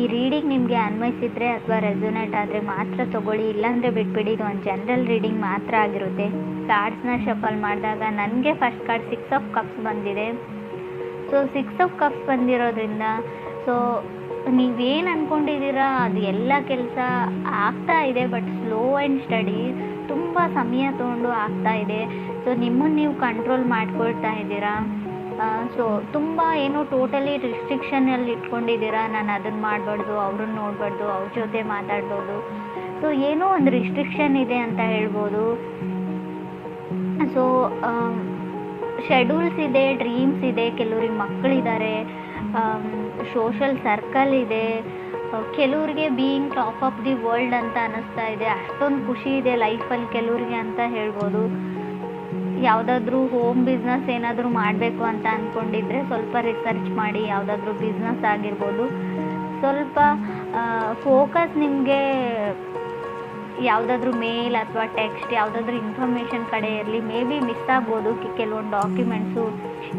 ಈ ರೀಡಿಂಗ್ ನಿಮಗೆ ಅನ್ವಯಿಸಿದ್ರೆ ಅಥವಾ ರೆಸೊನೇಟ್ ಆದರೆ ಮಾತ್ರ ತೊಗೊಳ್ಳಿ, ಇಲ್ಲಾಂದರೆ ಬಿಟ್ಬಿಡಿ. ಇದು ಒಂದು ಜನರಲ್ ರೀಡಿಂಗ್ ಮಾತ್ರ ಆಗಿರುತ್ತೆ. ಕಾರ್ಡ್ಸ್ನ ಶಫಲ್ ಮಾಡಿದಾಗ ನನಗೆ ಫಸ್ಟ್ ಕಾರ್ಡ್ 6 ಆಫ್ ಕಪ್ಸ್ ಬಂದಿದೆ. ಸೊ 6 ಆಫ್ ಕಪ್ಸ್ ಬಂದಿರೋದ್ರಿಂದ ಸೊ ನೀವೇನು ಅಂದ್ಕೊಂಡಿದ್ದೀರಾ ಅದು ಎಲ್ಲ ಕೆಲಸ ಆಗ್ತಾ ಇದೆ, ಬಟ್ ಸ್ಲೋ ಆ್ಯಂಡ್ ಸ್ಟಡಿ, ತುಂಬ ಸಮಯ ತೊಗೊಂಡು ಆಗ್ತಾ ಇದೆ. ಸೊ ನಿಮ್ಮನ್ನು ನೀವು ಕಂಟ್ರೋಲ್ ಮಾಡ್ಕೊಳ್ತಾ ಇದ್ದೀರಾ. ಸೊ ತುಂಬ ಏನೋ ಟೋಟಲಿ ರಿಸ್ಟ್ರಿಕ್ಷನಲ್ಲಿ ಇಟ್ಕೊಂಡಿದ್ದೀರಾ. ನಾನು ಅದನ್ನು ಮಾಡಬಾರ್ದು, ಅವ್ರನ್ನ ನೋಡಬಾರ್ದು, ಅವ್ರ ಜೊತೆ ಮಾತಾಡ್ಬೋದು. ಸೊ ಏನೋ ಒಂದು ರಿಸ್ಟ್ರಿಕ್ಷನ್ ಇದೆ ಅಂತ ಹೇಳ್ಬೋದು. ಸೊ ಶೆಡ್ಯೂಲ್ಸ್ ಇದೆ, ಡ್ರೀಮ್ಸ್ ಇದೆ, ಕೆಲವ್ರಿಗೆ ಮಕ್ಕಳಿದ್ದಾರೆ, ಸೋಷಲ್ ಸರ್ಕಲ್ ಇದೆ, ಕೆಲವ್ರಿಗೆ being top of the world ಅಂತ ಅನ್ನಿಸ್ತಾ ಇದೆ. ಅಷ್ಟೊಂದು ಖುಷಿ ಇದೆ ಲೈಫಲ್ಲಿ ಕೆಲವ್ರಿಗೆ ಅಂತ ಹೇಳ್ಬೋದು. ಯಾವುದಾದ್ರೂ ಹೋಮ್ ಬಿಸ್ನೆಸ್ ಏನಾದರೂ ಮಾಡಬೇಕು ಅಂತ ಅಂದ್ಕೊಂಡಿದ್ರೆ ಸ್ವಲ್ಪ ರಿಸರ್ಚ್ ಮಾಡಿ. ಯಾವುದಾದ್ರೂ ಬಿಸ್ನೆಸ್ ಆಗಿರ್ಬೋದು, ಸ್ವಲ್ಪ ಫೋಕಸ್ ನಿಮಗೆ ಯಾವುದಾದ್ರೂ ಮೇಲ್ ಅಥವಾ ಟೆಕ್ಸ್ಟ್ ಯಾವುದಾದ್ರೂ ಇನ್ಫಾರ್ಮೇಷನ್ ಕಡೆ ಇರಲಿ. ಮೇ ಬಿ ಮಿಸ್ ಆಗ್ಬೋದು ಕೆಲವೊಂದು ಡಾಕ್ಯುಮೆಂಟ್ಸು,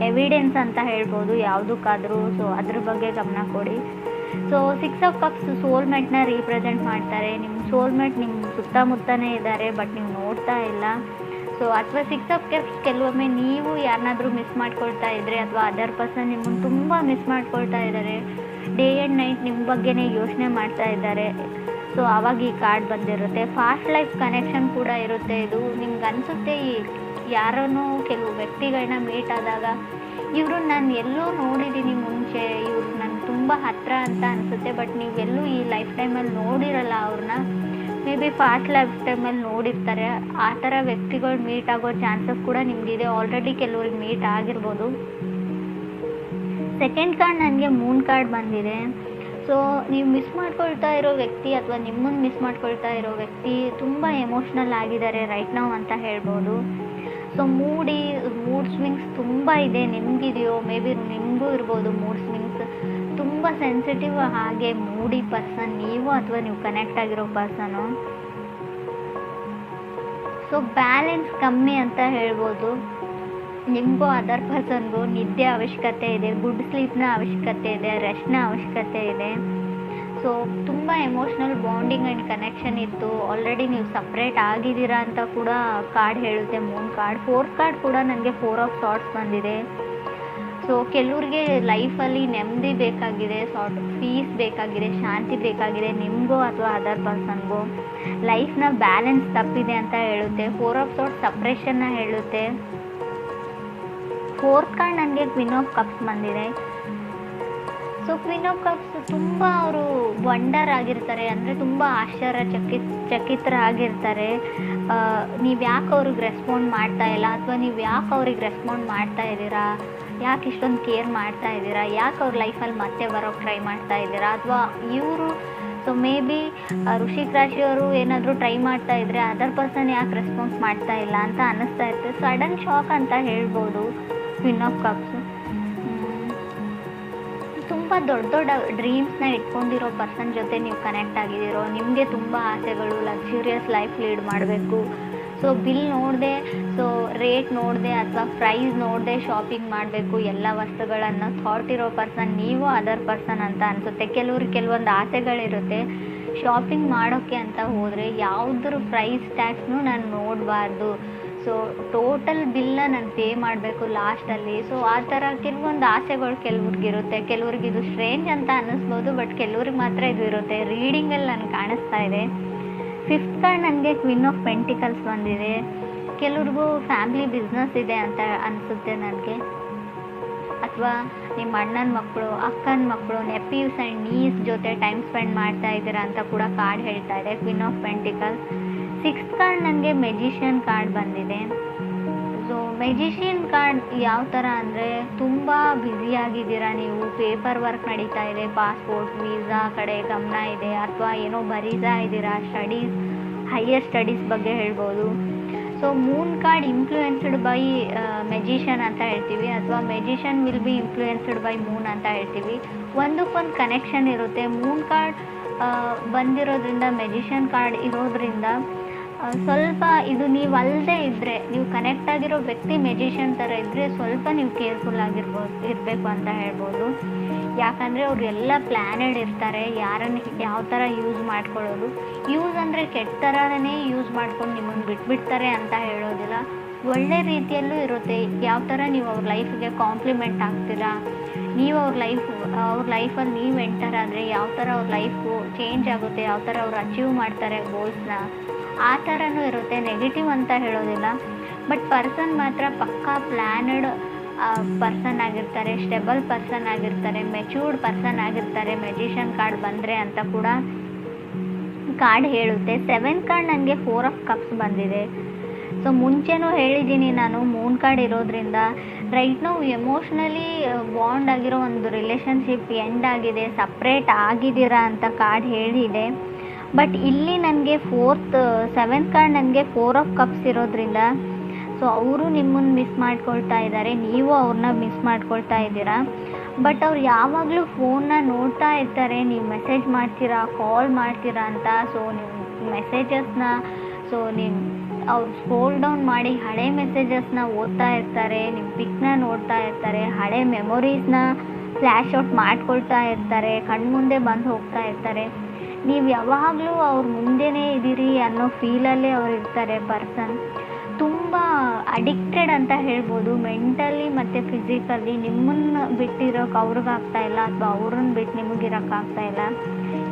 ಎವಿಡೆನ್ಸ್ ಅಂತ ಹೇಳ್ಬೋದು ಯಾವುದಕ್ಕಾದರೂ. ಸೊ ಅದ್ರ ಬಗ್ಗೆ ಗಮನ ಕೊಡಿ. ಸೊ 6 ಆಫ್ ಕಪ್ಸ್ ಸೋಲ್ಮೇಟ್ನ ರೀಪ್ರೆಸೆಂಟ್ ಮಾಡ್ತಾರೆ. ನಿಮ್ಮ ಸೋಲ್ಮೇಟ್ ನಿಮ್ಮ ಸುತ್ತಮುತ್ತನೇ ಇದ್ದಾರೆ, ಬಟ್ ನೀವು ನೋಡ್ತಾ ಇಲ್ಲ. ಸೊ ಅಥವಾ 6 ಆಫ್ ಕಪ್ಸ್ ಕೆಲವೊಮ್ಮೆ ನೀವು ಯಾರನ್ನಾದರೂ ಮಿಸ್ ಮಾಡ್ಕೊಳ್ತಾ ಇದ್ದರೆ, ಅಥವಾ ಅದರ್ ಪರ್ಸನ್ ನಿಮ್ಮನ್ನು ತುಂಬ ಮಿಸ್ ಮಾಡ್ಕೊಳ್ತಾ ಇದ್ದಾರೆ, ಡೇ ಆ್ಯಂಡ್ ನೈಟ್ ನಿಮ್ಮ ಬಗ್ಗೆನೇ ಯೋಚನೆ ಮಾಡ್ತಾ ಇದ್ದಾರೆ. ಸೊ ಆವಾಗ ಈ ಕಾರ್ಡ್ ಬಂದಿರುತ್ತೆ. ಫಾಸ್ಟ್ ಲೈಫ್ ಕನೆಕ್ಷನ್ ಕೂಡ ಇರುತ್ತೆ. ಇದು ನಿಮ್ಗೆ ಅನಿಸುತ್ತೆ ಯಾರನ್ನೋ ಕೆಲವು ವ್ಯಕ್ತಿಗಳನ್ನ ಮೀಟ್ ಆದಾಗ ಇವರು ನಾನು ಎಲ್ಲೋ ನೋಡಿದ್ದೀನಿ ಮುಂಚೆ, ಇವ್ರು ನನಗೆ ತುಂಬ ಹತ್ತಿರ ಅಂತ ಅನಿಸುತ್ತೆ, ಬಟ್ ನೀವೆಲ್ಲೂ ಈ ಲೈಫ್ ಟೈಮಲ್ಲಿ ನೋಡಿರಲ್ಲ ಅವ್ರನ್ನ. ಮೇ ಬಿ ಫಾಸ್ಟ್ ಲೈಫ್ ಟೈಮಲ್ಲಿ ನೋಡಿರ್ತಾರೆ. ಆ ಥರ ವ್ಯಕ್ತಿಗಳು ಮೀಟ್ ಆಗೋ ಚಾನ್ಸಸ್ ಕೂಡ ನಿಮಗಿದೆ. ಆಲ್ರೆಡಿ ಕೆಲವ್ರಿಗೆ ಮೀಟ್ ಆಗಿರ್ಬೋದು. ಸೆಕೆಂಡ್ ಕಾರ್ಡ್ ನನಗೆ ಮೂನ್ ಕಾರ್ಡ್ ಬಂದಿದೆ. ಸೊ ನೀವು ಮಿಸ್ ಮಾಡ್ಕೊಳ್ತಾ ಇರೋ ವ್ಯಕ್ತಿ ಅಥವಾ ನಿಮ್ಮನ್ನು ಮಿಸ್ ಮಾಡ್ಕೊಳ್ತಾ ಇರೋ ವ್ಯಕ್ತಿ ತುಂಬ ಎಮೋಷ್ನಲ್ ಆಗಿದ್ದಾರೆ ರೈಟ್ ನಾವು ಅಂತ ಹೇಳ್ಬೋದು. ಸೊ ಮೂಡ್ ಸ್ವಿಂಗ್ಸ್ ತುಂಬ ಇದೆ. ನಿಮಗಿದೆಯೋ, ಮೇ ಬಿ ನಿಮಗೂ ಇರ್ಬೋದು ಮೂಡ್ ಸ್ವಿಂಗ್ಸ್. ತುಂಬ ಸೆನ್ಸಿಟಿವ್ ಹಾಗೆ ಮೂಡಿ ಪರ್ಸನ್ ನೀವು ಅಥವಾ ನೀವು ಕನೆಕ್ಟ್ ಆಗಿರೋ ಪರ್ಸನು. ಸೊ ಬ್ಯಾಲೆನ್ಸ್ ಕಮ್ಮಿ ಅಂತ ಹೇಳ್ಬೋದು. ನಿಮಗೂ ಅದರ್ ಪರ್ಸನ್ಗೂ ನಿದ್ದೆ ಅವಶ್ಯಕತೆ ಇದೆ, ಗುಡ್ ಸ್ಲೀಪ್ನ ಅವಶ್ಯಕತೆ ಇದೆ, ರೆಸ್ಟ್ನ ಅವಶ್ಯಕತೆ ಇದೆ. ಸೊ ತುಂಬ ಎಮೋಷ್ನಲ್ ಬಾಂಡಿಂಗ್ ಆ್ಯಂಡ್ ಕನೆಕ್ಷನ್ ಇತ್ತು. ಆಲ್ರೆಡಿ ನೀವು ಸಪ್ರೇಟ್ ಆಗಿದ್ದೀರಾ ಅಂತ ಕೂಡ ಕಾರ್ಡ್ ಹೇಳುತ್ತೆ ಮೂನ್ ಕಾರ್ಡ್. 4th ಕಾರ್ಡ್ ಕೂಡ ನನಗೆ 4 ಆಫ್ ಸಾರ್ಟ್ಸ್ ಬಂದಿದೆ. ಸೊ ಕೆಲವ್ರಿಗೆ ಲೈಫಲ್ಲಿ ನೆಮ್ಮದಿ ಬೇಕಾಗಿದೆ, ಪೀಸ್ ಬೇಕಾಗಿದೆ, ಶಾಂತಿ ಬೇಕಾಗಿದೆ, ನಿಮಗೂ ಅಥವಾ ಅದರ್ ಪರ್ಸನ್ಗೂ. ಲೈಫ್ನ ಬ್ಯಾಲೆನ್ಸ್ ತಪ್ಪಿದೆ ಅಂತ ಹೇಳುತ್ತೆ. 4 ಆಫ್ ಸಾರ್ಟ್ಸ್ ಸಪ್ರೇಷನ್ನ ಹೇಳುತ್ತೆ. 4th ಕಾರ್ಡ್ ನನಗೆ ಕ್ವೀನ್ ಆಫ್ ಕಪ್ಸ್ ಬಂದಿದೆ. ಸೊ ಕ್ವೀನ್ ಆಫ್ ಕಪ್ಸ್ ತುಂಬ ಅವರು ವಂಡರ್ ಆಗಿರ್ತಾರೆ, ಅಂದರೆ ತುಂಬ ಚಕಿತರಾಗಿರ್ತಾರೆ. ನೀವು ಯಾಕೆ ಅವ್ರಿಗೆ ರೆಸ್ಪಾಂಡ್ ಮಾಡ್ತಾ ಇಲ್ಲ, ಅಥವಾ ನೀವು ಯಾಕೆ ಅವ್ರಿಗೆ ರೆಸ್ಪಾಂಡ್ ಮಾಡ್ತಾ ಇದ್ದೀರಾ, ಯಾಕೆ ಇಷ್ಟೊಂದು ಕೇರ್ ಮಾಡ್ತಾ ಇದ್ದೀರಾ, ಯಾಕೆ ಅವ್ರ ಲೈಫಲ್ಲಿ ಮತ್ತೆ ಬರೋಕ್ಕೆ ಟ್ರೈ ಮಾಡ್ತಾ ಇದ್ದೀರಾ, ಅಥವಾ ಇವರು ಸೊ ಮೇ ಬಿ ವೃಶ್ಚಿಕ ರಾಶಿಯವರು ಏನಾದರೂ ಟ್ರೈ ಮಾಡ್ತಾ ಇದ್ದರೆ ಅದರ್ ಪರ್ಸನ್ ಯಾಕೆ ರೆಸ್ಪಾನ್ಸ್ ಮಾಡ್ತಾ ಇಲ್ಲ ಅಂತ ಅನ್ನಿಸ್ತಾ ಇರುತ್ತೆ. ಸಡನ್ ಶಾಕ್ ಅಂತ ಹೇಳ್ಬೋದು ಕ್ವೀನ್ ಆಫ್ ಕಪ್ಸ್. ತುಂಬ ದೊಡ್ಡ ಡ್ರೀಮ್ಸ್ನ ಇಟ್ಕೊಂಡಿರೋ ಪರ್ಸನ್ ಜೊತೆ ನೀವು ಕನೆಕ್ಟ್ ಆಗಿದ್ದೀರೋ. ನಿಮಗೆ ತುಂಬ ಆಸೆಗಳು, ಲಕ್ಸುರಿಯಸ್ ಲೈಫ್ ಲೀಡ್ ಮಾಡಬೇಕು. ಸೊ ಬಿಲ್ ನೋಡದೆ, ಸೊ ರೇಟ್ ನೋಡದೆ ಅಥವಾ ಪ್ರೈಸ್ ನೋಡದೆ ಶಾಪಿಂಗ್ ಮಾಡಬೇಕು ಎಲ್ಲ ವಸ್ತುಗಳನ್ನು ಥಾಟ್ ಇರೋ ಪರ್ಸನ್ ನೀವು ಅದರ್ ಪರ್ಸನ್ ಅಂತ ಅನಿಸುತ್ತೆ. ಕೆಲವೊಂದು ಆಸೆಗಳಿರುತ್ತೆ. ಶಾಪಿಂಗ್ ಮಾಡೋಕ್ಕೆ ಅಂತ ಹೋದರೆ ಯಾವುದ್ರ ಪ್ರೈಸ್ ಟ್ಯಾಗ್ಸ್ನೂ ನಾನು ನೋಡಬಾರ್ದು. ಸೊ ಟೋಟಲ್ ಬಿಲ್ನ ನಾನು ಪೇ ಮಾಡಬೇಕು ಲಾಸ್ಟಲ್ಲಿ. ಸೊ ಆ ಥರ ಕೆಲವೊಂದು ಆಸೆಗಳು ಕೆಲವ್ರಿಗಿರುತ್ತೆ. ಕೆಲವ್ರಿಗೆ ಇದು ಸ್ಟ್ರೇಂಜ್ ಅಂತ ಅನ್ನಿಸ್ಬೋದು, ಬಟ್ ಕೆಲವ್ರಿಗೆ ಮಾತ್ರ ಇದು ಇರುತ್ತೆ. ರೀಡಿಂಗಲ್ಲಿ ನನಗೆ ಕಾಣಿಸ್ತಾ ಇದೆ. 5th ಕಾರ್ಡ್ ನನಗೆ ಕ್ವೀನ್ ಆಫ್ ಪೆಂಟಿಕಲ್ಸ್ ಬಂದಿದೆ. ಕೆಲವ್ರಿಗೂ ಫ್ಯಾಮಿಲಿ ಬಿಸ್ನೆಸ್ ಇದೆ ಅಂತ ಅನಿಸುತ್ತೆ ನನಗೆ, ಅಥವಾ ನಿಮ್ಮ ಅಣ್ಣನ ಮಕ್ಕಳು, ಅಕ್ಕನ ಮಕ್ಕಳು, ನೆಫ್ಯೂಸ್ ಆ್ಯಂಡ್ ನೀಸ್ ಜೊತೆ ಟೈಮ್ ಸ್ಪೆಂಡ್ ಮಾಡ್ತಾ ಇದ್ದೀರಾ ಅಂತ ಕೂಡ ಕಾರ್ಡ್ ಹೇಳ್ತಾ ಇದೆ queen of pentacles. 6th card ನನಗೆ ಮೆಜಿಷಿಯನ್ ಕಾರ್ಡ್ ಬಂದಿದೆ. ಸೊ ಮೆಜಿಷಿಯನ್ ಕಾರ್ಡ್ ಯಾವ ಥರ ಅಂದರೆ ತುಂಬ ಬ್ಯುಸಿಯಾಗಿದ್ದೀರಾ ನೀವು, ಪೇಪರ್ ವರ್ಕ್ ನಡೀತಾ ಇದೆ, ಪಾಸ್ಪೋರ್ಟ್ ವೀಸಾ ಕಡೆ ಗಮನ ಇದೆ, ಅಥವಾ ಏನೋ ಬರೀತಾ ಇದ್ದೀರಾ, ಸ್ಟಡೀಸ್, ಹೈಯರ್ ಸ್ಟಡೀಸ್ ಬಗ್ಗೆ ಹೇಳ್ಬೋದು. So Moon card influenced by magician ಅಂತ ಹೇಳ್ತೀವಿ, ಅಥವಾ magician will be influenced by Moon ಅಂತ ಹೇಳ್ತೀವಿ. ಒಂದಕ್ಕೊಂದು ಕನೆಕ್ಷನ್ ಇರುತ್ತೆ. ಮೂನ್ ಕಾರ್ಡ್ ಬಂದಿರೋದ್ರಿಂದ, ಮೆಜಿಷಿಯನ್ ಕಾರ್ಡ್ ಇರೋದ್ರಿಂದ ಸ್ವಲ್ಪ ಇದು ನೀವು ಅಲ್ಲದೆ ಇದ್ದರೆ, ನೀವು ಕನೆಕ್ಟ್ ಆಗಿರೋ ವ್ಯಕ್ತಿ ಮೆಜಿಷಿಯನ್ ಥರ ಇದ್ದರೆ ಸ್ವಲ್ಪ ನೀವು ಕೇರ್ಫುಲ್ ಇರಬೇಕು ಅಂತ ಹೇಳ್ಬೋದು. ಯಾಕಂದರೆ ಅವ್ರು ಎಲ್ಲ ಪ್ಲ್ಯಾನೆಡ್ ಇರ್ತಾರೆ, ಯಾರನ್ನು ಯಾವ ಥರ ಯೂಸ್ ಮಾಡ್ಕೊಳ್ಳೋದು. ಯೂಸ್ ಅಂದರೆ ಕೆಟ್ಟ ಥರನೇ ಯೂಸ್ ಮಾಡ್ಕೊಂಡು ನಿಮ್ಮನ್ನು ಬಿಟ್ಬಿಡ್ತಾರೆ ಅಂತ ಹೇಳೋದಿಲ್ಲ, ಒಳ್ಳೆ ರೀತಿಯಲ್ಲೂ ಇರುತ್ತೆ. ಯಾವ ಥರ ನೀವು ಅವ್ರ ಲೈಫಿಗೆ ಕಾಂಪ್ಲಿಮೆಂಟ್ ಆಗ್ತೀರಾ, ನೀವು ಅವ್ರ ಲೈಫಲ್ಲಿ ನೀವು ಎಂಟರ್ ಆದರೆ ಯಾವ ಥರ ಅವ್ರ ಲೈಫು ಚೇಂಜ್ ಆಗುತ್ತೆ, ಯಾವ ಥರ ಅವ್ರು ಅಚೀವ್ ಮಾಡ್ತಾರೆ ಗೋಲ್ಸ್ನ, ಆ ಥರನೂ ಇರುತ್ತೆ. ನೆಗೆಟಿವ್ ಅಂತ ಹೇಳೋದಿಲ್ಲ, ಬಟ್ ಪರ್ಸನ್ ಮಾತ್ರ ಪಕ್ಕಾ ಪ್ಲ್ಯಾನಡ್ ಪರ್ಸನ್ ಆಗಿರ್ತಾರೆ, ಸ್ಟೆಬಲ್ ಪರ್ಸನ್ ಆಗಿರ್ತಾರೆ, ಮೆಚ್ಯೂರ್ಡ್ ಪರ್ಸನ್ ಆಗಿರ್ತಾರೆ ಮೆಜಿಷಿಯನ್ ಕಾರ್ಡ್ ಬಂದರೆ ಅಂತ ಕೂಡ ಕಾರ್ಡ್ ಹೇಳುತ್ತೆ. 7th ಕಾರ್ಡ್ ನನಗೆ 4 ಆಫ್ ಕಪ್ಸ್ ಬಂದಿದೆ. ಸೊ ಮುಂಚೆನೂ ಹೇಳಿದ್ದೀನಿ ನಾನು, ಮೂನ್ ಕಾರ್ಡ್ ಇರೋದ್ರಿಂದ ರೈಟ್ ನಾವು ಎಮೋಷ್ನಲಿ ಬಾಂಡ್ ಆಗಿರೋ ಒಂದು ರಿಲೇಷನ್ಶಿಪ್ ಎಂಡ್ ಆಗಿದೆ, ಸಪ್ರೇಟ್ ಆಗಿದ್ದೀರಾ ಅಂತ ಕಾರ್ಡ್ ಹೇಳಿದೆ. ಬಟ್ ಇಲ್ಲಿ ನನಗೆ 7th ಕಾರ್ಡ್ ನನಗೆ 4 ಆಫ್ ಕಪ್ಸ್ ಇರೋದ್ರಿಂದ ಸೊ ಅವರು ನಿಮ್ಮನ್ನು ಮಿಸ್ ಮಾಡ್ಕೊಳ್ತಾ ಇದ್ದಾರೆ, ನೀವು ಅವ್ರನ್ನ ಮಿಸ್ ಮಾಡ್ಕೊಳ್ತಾ ಇದ್ದೀರಾ. ಬಟ್ ಅವ್ರು ಯಾವಾಗಲೂ ಫೋನ್ನ ನೋಡ್ತಾ ಇರ್ತಾರೆ, ನೀವು ಮೆಸೇಜ್ ಮಾಡ್ತೀರಾ, ಕಾಲ್ ಮಾಡ್ತೀರಾ ಅಂತ. ಸೊ ನೀವು ಮೆಸೇಜಸ್ನ ಅವ್ರು ಸ್ಕ್ರೋಲ್ ಡೌನ್ ಮಾಡಿ ಹಳೆ ಮೆಸೇಜಸ್ನ ಓದ್ತಾ ಇರ್ತಾರೆ, ನಿಮ್ಮ ಪಿಕ್ನ ನೋಡ್ತಾ ಇರ್ತಾರೆ, ಹಳೆ ಮೆಮೊರೀಸ್ನ ಫ್ಲ್ಯಾಶ್ ಔಟ್ ಮಾಡ್ಕೊಳ್ತಾ ಇರ್ತಾರೆ, ಕಣ್ಮುಂದೆ ಬಂದು ಹೋಗ್ತಾ ಇರ್ತಾರೆ. ನೀವು ಯಾವಾಗಲೂ ಅವ್ರ ಮುಂದೆನೇ ಇದ್ದೀರಿ ಅನ್ನೋ ಫೀಲಲ್ಲೇ ಅವ್ರು ಇರ್ತಾರೆ. ಪರ್ಸನ್ ತುಂಬ ಅಡಿಕ್ಟೆಡ್ ಅಂತ ಹೇಳ್ಬೋದು, ಮೆಂಟಲಿ ಮತ್ತು ಫಿಸಿಕಲಿ. ನಿಮ್ಮನ್ನು ಬಿಟ್ಟಿರೋಕೆ ಅವ್ರಿಗಾಗ್ತಾ ಇಲ್ಲ, ಅಥವಾ ಅವ್ರನ್ನ ಬಿಟ್ಟು ನಿಮಗಿರೋಕ್ಕಾಗ್ತಾ ಇಲ್ಲ.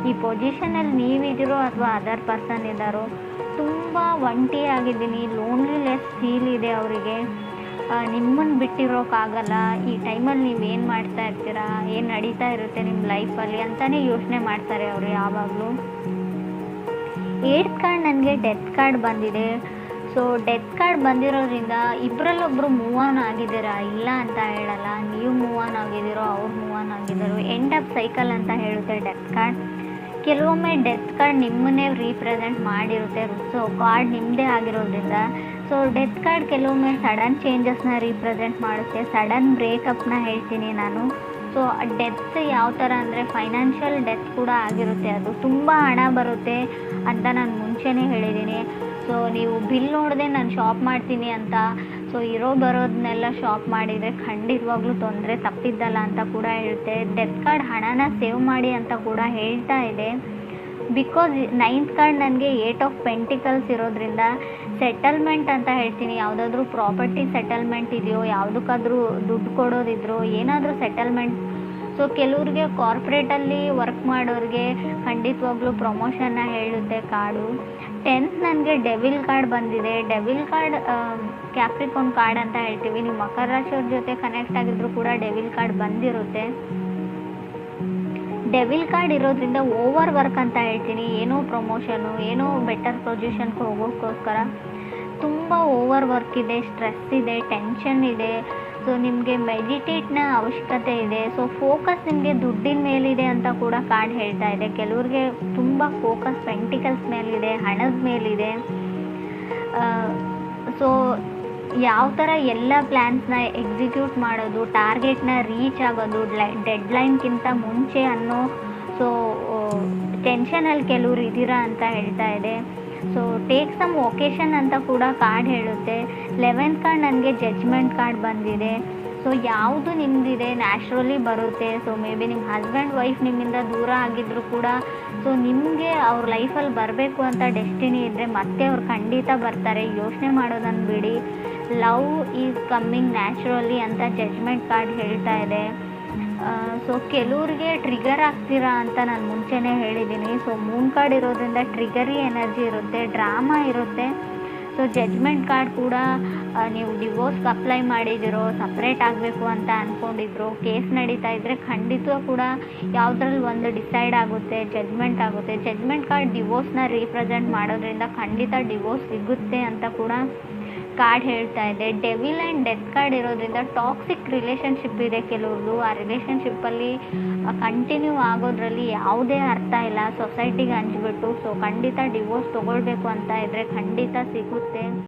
ಈ ಪೊಸಿಷನಲ್ಲಿ ನೀವಿದ್ದೀರೋ ಅಥವಾ ಅದರ್ ಪರ್ಸನ್ ಇದ್ದಾರೋ, ತುಂಬ ಒಂಟಿ ಆಗಿದ್ದೀನಿ, ಲೋನ್ಲಿನೆಸ್ ಫೀಲ್ ಇದೆ ಅವರಿಗೆ, ನಿಮ್ಮನ್ನು ಬಿಟ್ಟಿರೋಕ್ಕಾಗಲ್ಲ. ಈ ಟೈಮಲ್ಲಿ ನೀವು ಏನು ಮಾಡ್ತಾ ಇರ್ತೀರಾ, ಏನು ನಡೀತಾ ಇರುತ್ತೆ ನಿಮ್ಮ ಲೈಫಲ್ಲಿ ಅಂತಲೇ ಯೋಚನೆ ಮಾಡ್ತಾರೆ ಅವರು ಯಾವಾಗಲೂ. 8th ಕಾರ್ಡ್ ನನಗೆ ಡೆತ್ ಕಾರ್ಡ್ ಬಂದಿದೆ. ಸೊ ಡೆತ್ ಕಾರ್ಡ್ ಬಂದಿರೋದ್ರಿಂದ ಇಬ್ಬರಲ್ಲೊಬ್ಬರು ಮೂವ್ ಆನ್ ಆಗಿದ್ದೀರಾ, ಇಲ್ಲ ಅಂತ ಹೇಳಲ್ಲ. ನೀವು ಮೂವ್ ಆನ್ ಆಗಿದ್ದೀರೋ, ಅವ್ರು ಮೂವ್ ಆನ್ ಆಗಿದ್ದಾರೋ, ಎಂಡ್ ಆಫ್ ಸೈಕಲ್ ಅಂತ ಹೇಳುತ್ತೆ ಡೆತ್ ಕಾರ್ಡ್. ಕೆಲವೊಮ್ಮೆ ಡೆತ್ ಕಾರ್ಡ್ ನಿಮ್ಮನ್ನೇ ರೀಪ್ರೆಸೆಂಟ್ ಮಾಡಿರುತ್ತೆ. ಸೊ ಕಾರ್ಡ್ ನಿಮ್ಮದೇ ಆಗಿರೋದ್ರಿಂದ ಸೊ ಡೆತ್ ಕಾರ್ಡ್ ಕೆಲವೊಮ್ಮೆ ಸಡನ್ ಚೇಂಜಸ್ನ ರೀಪ್ರೆಸೆಂಟ್ ಮಾಡುತ್ತೆ, ಸಡನ್ ಬ್ರೇಕಪ್ನ ಹೇಳ್ತೀನಿ ನಾನು. ಸೊ ಡೆತ್ ಯಾವ ಥರ ಅಂದರೆ ಫೈನಾನ್ಷಿಯಲ್ ಡೆತ್ ಕೂಡ ಆಗಿರುತ್ತೆ, ಅದು ತುಂಬ ಹಣ ಬರುತ್ತೆ ಅಂತ ನಾನು ಮುಂಚೆನೇ ಹೇಳಿದ್ದೀನಿ. ಸೊ ನೀವು ಬಿಲ್ ನೋಡದೆ ನಾನು ಶಾಪ್ ಮಾಡ್ತೀನಿ ಅಂತ ಸೊ ಬರೋದನ್ನೆಲ್ಲ ಶಾಪ್ ಮಾಡಿದರೆ ಖಂಡಿತವಾಗ್ಲೂ ತೊಂದರೆ ತಪ್ಪಿದ್ದಲ್ಲ ಅಂತ ಕೂಡ ಹೇಳುತ್ತೆ. ಡೆತ್ ಕಾರ್ಡ್ ಹಣನ ಸೇವ್ ಮಾಡಿ ಅಂತ ಕೂಡ ಹೇಳ್ತಾ ಇದೆ. ಬಿಕಾಸ್ 9th ಕಾರ್ಡ್ ನನಗೆ 8 ಆಫ್ ಪೆಂಟಿಕಲ್ಸ್ ಇರೋದ್ರಿಂದ ಸೆಟಲ್ಮೆಂಟ್ ಅಂತ ಹೇಳ್ತೀನಿ. ಯಾವುದಾದ್ರೂ ಪ್ರಾಪರ್ಟಿ ಸೆಟಲ್ಮೆಂಟ್ ಇದೆಯೋ, ಯಾವುದಕ್ಕಾದ್ರೂ ದುಡ್ಡು ಕೊಡೋದಿದ್ರು, ಏನಾದರೂ ಸೆಟಲ್ಮೆಂಟ್. ಸೊ ಕೆಲವ್ರಿಗೆ ಕಾರ್ಪೊರೇಟಲ್ಲಿ ವರ್ಕ್ ಮಾಡೋರಿಗೆ ಖಂಡಿತವಾಗ್ಲೂ ಪ್ರಮೋಷನ್ನ ಹೇಳುತ್ತೆ ಕಾರ್ಡು. 10th ನನಗೆ ಡೆವಿಲ್ ಕಾರ್ಡ್ ಬಂದಿದೆ. ಡೆವಿಲ್ ಕಾರ್ಡ್ ಕ್ಯಾಪ್ರಿಕಾನ್ ಕಾರ್ಡ್ ಅಂತ ಹೇಳ್ತೀವಿ. ನೀವು ಮಕರ ರಾಶಿಯವ್ರ ಜೊತೆ ಕನೆಕ್ಟ್ ಆಗಿದ್ರು ಕೂಡ ಡೆವಿಲ್ ಕಾರ್ಡ್ ಬಂದಿರುತ್ತೆ. ಡೆವಿಲ್ ಕಾರ್ಡ್ ಇರೋದ್ರಿಂದ ಓವರ್ ವರ್ಕ್ ಅಂತ ಹೇಳ್ತೀನಿ. ಏನೋ ಪ್ರಮೋಷನು, ಏನೋ ಬೆಟರ್ ಪೊಸಿಷನ್ಗೆ ಹೋಗೋಕ್ಕೋಸ್ಕರ ತುಂಬ ಓವರ್ ವರ್ಕ್ ಇದೆ, ಸ್ಟ್ರೆಸ್ ಇದೆ, ಟೆನ್ಷನ್ ಇದೆ. ಸೊ ನಿಮಗೆ ಮೆಡಿಟೇಟ್ನ ಅವಶ್ಯಕತೆ ಇದೆ. ಸೊ ಫೋಕಸ್ ನಿಮಗೆ ದುಡ್ಡಿನ ಮೇಲಿದೆ ಅಂತ ಕೂಡ ಕಾರ್ಡ್ ಹೇಳ್ತಾ ಇದೆ. ಕೆಲವ್ರಿಗೆ ತುಂಬ ಫೋಕಸ್ ಪೆಂಟಿಕಲ್ಸ್ ಮೇಲಿದೆ, ಹಣದ ಮೇಲಿದೆ. ಸೊ ಯಾವ ಥರ ಎಲ್ಲ ಪ್ಲ್ಯಾನ್ಸ್ನ ಎಕ್ಸಿಕ್ಯೂಟ್ ಮಾಡೋದು, ಟಾರ್ಗೆಟ್ನ ರೀಚ್ ಆಗೋದು ಡೆಡ್ಲೈನ್ಗಿಂತ ಮುಂಚೆ ಅನ್ನೋ ಸೊ ಟೆನ್ಷನಲ್ಲಿ ಕೆಲವ್ರು ಇದ್ದೀರಾ ಅಂತ ಹೇಳ್ತಾ ಇದೆ. ಸೊ ಟೇಕ್ ಸಮ್ ಒಕೇಶನ್ ಅಂತ ಕೂಡ ಕಾರ್ಡ್ ಹೇಳುತ್ತೆ. 11th ಕಾರ್ಡ್ ನನಗೆ ಜಡ್ಜ್ಮೆಂಟ್ ಕಾರ್ಡ್ ಬಂದಿದೆ. ಸೊ ಯಾವುದು ನಿಮ್ಮದಿದೆ ನ್ಯಾಚುರಲಿ ಬರುತ್ತೆ. ಸೊ ಮೇ ಬಿ ನಿಮ್ಮ ಹಸ್ಬೆಂಡ್ ವೈಫ್ ನಿಮ್ಮಿಂದ ದೂರ ಆಗಿದ್ದರೂ ಕೂಡ ಸೊ ನಿಮಗೆ ಅವ್ರ ಲೈಫಲ್ಲಿ ಬರಬೇಕು ಅಂತ ಡೆಸ್ಟಿನಿ ಇದ್ದರೆ ಮತ್ತೆ ಅವ್ರು ಖಂಡಿತ ಬರ್ತಾರೆ, ಯೋಚನೆ ಮಾಡೋದನ್ನು ಬಿಡಿ. ಲವ್ ಈಸ್ ಕಮ್ಮಿಂಗ್ ನ್ಯಾಚುರಲಿ ಅಂತ ಜಡ್ಜ್ಮೆಂಟ್ ಕಾರ್ಡ್ ಹೇಳ್ತಾ ಇದೆ. ಸೊ ಕೆಲವ್ರಿಗೆ ಟ್ರಿಗರ್ ಆಗ್ತೀರಾ ಅಂತ ನಾನು ಮುಂಚೆನೇ ಹೇಳಿದ್ದೀನಿ. ಸೊ ಮೂನ್ ಕಾರ್ಡ್ ಇರೋದ್ರಿಂದ ಟ್ರಿಗರಿ ಎನರ್ಜಿ ಇರುತ್ತೆ, ಡ್ರಾಮಾ ಇರುತ್ತೆ. ಸೊ ಜಡ್ಜ್ಮೆಂಟ್ ಕಾರ್ಡ್ ಕೂಡ ನೀವು ಡಿವೋರ್ಸ್ಗೆ ಅಪ್ಲೈ ಮಾಡಿದಿರೋ, ಸಪ್ರೇಟ್ ಆಗಬೇಕು ಅಂತ ಅಂದ್ಕೊಂಡಿದ್ರು, ಕೇಸ್ ನಡೀತಾ ಇದ್ದರೆ ಖಂಡಿತ ಕೂಡ ಯಾವುದ್ರಲ್ಲಿ ಒಂದು ಡಿಸೈಡ್ ಆಗುತ್ತೆ, ಜಡ್ಜ್ಮೆಂಟ್ ಆಗುತ್ತೆ. ಜಡ್ಜ್ಮೆಂಟ್ ಕಾರ್ಡ್ ಡಿವೋರ್ಸ್ನ ರೀಪ್ರೆಸೆಂಟ್ ಮಾಡೋದ್ರಿಂದ ಖಂಡಿತ ಡಿವೋರ್ಸ್ ಸಿಗುತ್ತೆ ಅಂತ ಕೂಡ ಕಾರ್ಡ್ ಹೇಳ್ತಾ ಇದೆ. ಡೆವಿಲ್ ಆ್ಯಂಡ್ ಡೆತ್ ಕಾರ್ಡ್ ಇರೋದ್ರಿಂದ ಟಾಕ್ಸಿಕ್ ರಿಲೇಷನ್ಶಿಪ್ ಇದೆ ಕೆಲವ್ರದ್ದು. ಆ ರಿಲೇಷನ್ಶಿಪ್ಪಲ್ಲಿ ಕಂಟಿನ್ಯೂ ಆಗೋದ್ರಲ್ಲಿ ಯಾವುದೇ ಅರ್ಥ ಇಲ್ಲ, ಸೊಸೈಟಿಗೆ ಹಂಚ್ಬಿಟ್ಟು. ಸೊ ಖಂಡಿತ ಡಿವೋರ್ಸ್ ತೊಗೊಳ್ಬೇಕು ಅಂತ ಇದ್ದರೆ ಖಂಡಿತ ಸಿಗುತ್ತೆ.